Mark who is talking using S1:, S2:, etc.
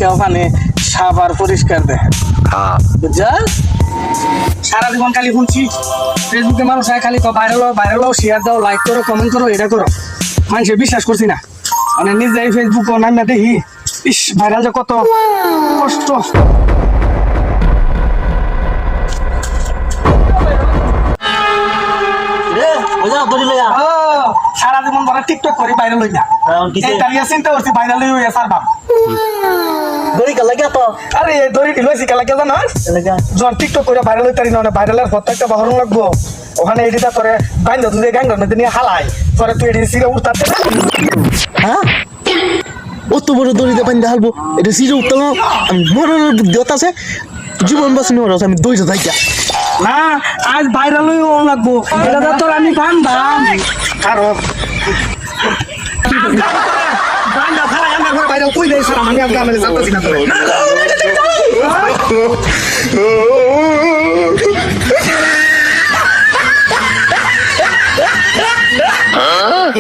S1: ওইটাও পানি সাফ আর পরিষ্কার দেয় বুঝছা সারা জীবন খালি শুনছি ফেসবুকে মানুষ খালি ভাইরাল শেয়ার দাও লাইক করো কমেন্ট করো এটা করো মানুষের বিশ্বাস করছি না মানে নিজে ফেসবুক নামে দেখি ইস ভাইরাল যে কত কষ্ট সারা জীবন বড় টিকটক করি ভাইরাল হই না চিন্তা করছি ভাইরাল হইয়া স্যার বাপ
S2: দড়ি কালা কে তো
S1: আরে এই দড়ি ঢিলাইছি কেলা কে জানো জন টিকটক করে ভাইরাল হইতারি না ভাইরালের প্রত্যেকটা বহরণ লাগবো ওখানে এডিটা করে বাইন্দা তুই গাঙ্গার মধ্যে নিয়ে হালাই পরে তুই এডি সিরে উঠতাতে
S2: হ্যাঁ অত বড় দড়িতে বান্ধা হালবো এটা সিজে উঠতাম আমি মরার বুদ্ধি আছে জীবন বাঁচানো আমি দইটা থাকি
S1: না আজ ভাইরাল হইও লাগবো এটা তোর আমি বান্ধাম কারণ বান্দা ভাড়া আমার ভাইরাল কই দেইছ আমি জানতাছি না